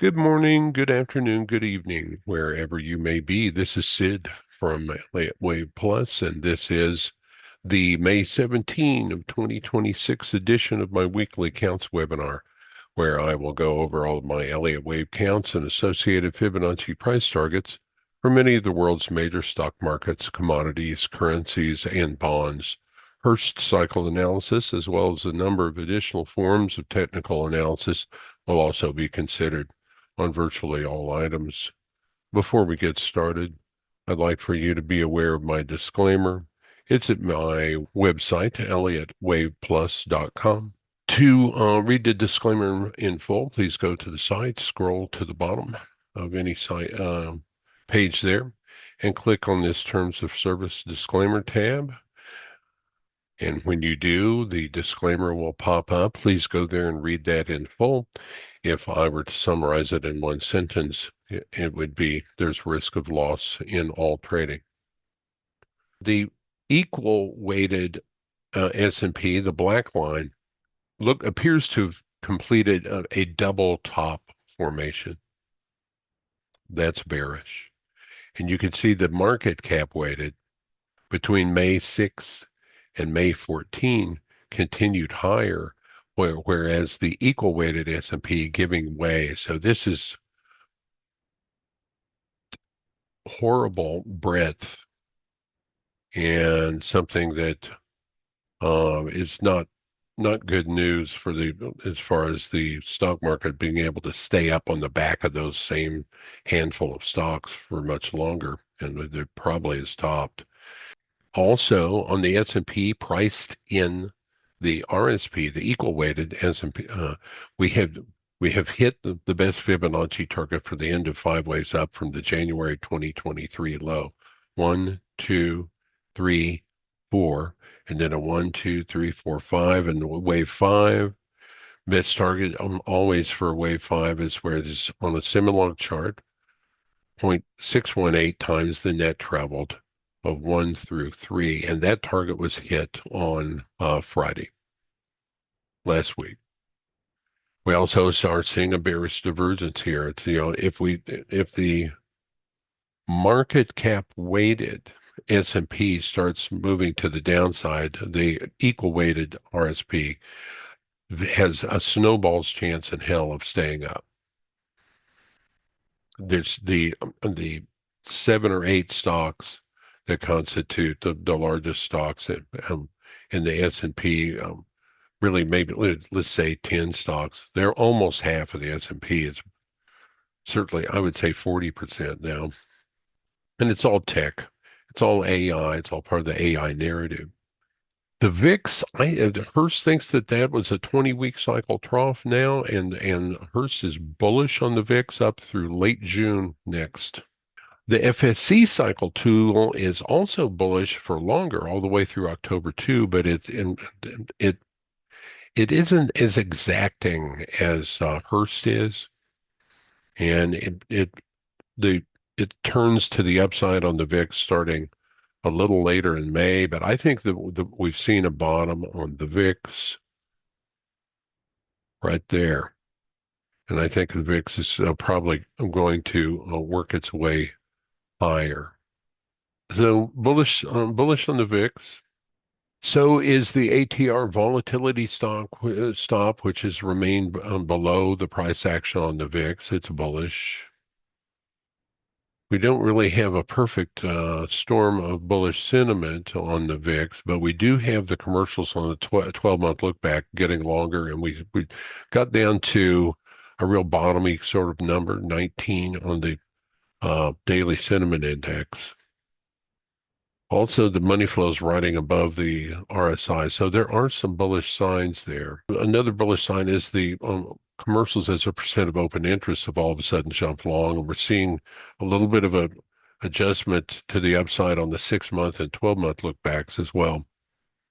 Good morning, good afternoon, good evening, wherever you may be. This is Sid from Elliott Wave Plus, and this is the May 17 of 2026 edition of my weekly counts webinar, where I will go over all of my Elliott Wave counts and associated Fibonacci price targets for many of the world's major stock markets, commodities, currencies, and bonds. Hurst cycle analysis, as well as a number of additional forms of technical analysis, will also be considered on virtually all items. Before we get started, I'd like for you to be aware of my disclaimer. It's at my website, elliottwaveplus.com. To read the disclaimer in full, please go to the site, scroll to the bottom of any site page there, and click on this Terms of Service Disclaimer tab. And when you do, the disclaimer will pop up. Please go there and read that in full. If I were to summarize it in one sentence, it would be there's risk of loss in all trading. The equal weighted S&P, the black line, appears to have completed a double top formation. That's bearish. And you can see the market cap weighted between May 6th and May 14 continued higher, whereas the equal weighted S&P giving way. So this is horrible breadth and something that is not good news for as far as the stock market being able to stay up on the back of those same handful of stocks for much longer, and it probably is topped. Also, on the S&P, priced in the RSP, the equal weighted S&P, we have hit the best Fibonacci target for the end of 5 waves up from the January 2023 low. 1, 2, 3, 4, and then a 1, 2, 3, 4, 5, and wave 5. Best target always for wave 5 is where it is on a similar chart, 0.618 times the net traveled of 1 through 3, and that target was hit on Friday last week. We also are seeing a bearish divergence here. It's, if the market cap weighted S&P starts moving to the downside, the equal weighted RSP has a snowball's chance in hell of staying up. There's the 7 or 8 stocks that constitute the largest stocks in the S&P. Really, maybe let's say 10 stocks. They're almost half of the S&P. It's certainly, I would say, 40% now. And it's all tech. It's all AI. It's all part of the AI narrative. The VIX, Hurst thinks that was a 20-week cycle trough now, and Hurst is bullish on the VIX up through late June next. The FSC cycle tool is also bullish for longer, all the way through October 2, but it isn't as exacting as Hurst is, and it turns to the upside on the VIX starting a little later in May. But I think that we've seen a bottom on the VIX right there, and I think the VIX is probably going to work its way higher. So bullish on the VIX. So is the ATR volatility stop, which has remained below the price action on the VIX. It's bullish. We don't really have a perfect storm of bullish sentiment on the VIX, but we do have the commercials on the 12-month look back getting longer, and we got down to a real bottomy sort of number, 19 on the daily sentiment index. Also, the money flow is riding above the RSI, so there are some bullish signs there. Another bullish sign is the commercials as a percent of open interest have all of a sudden jumped long, and we're seeing a little bit of a adjustment to the upside on the 6-month and 12-month look backs as well.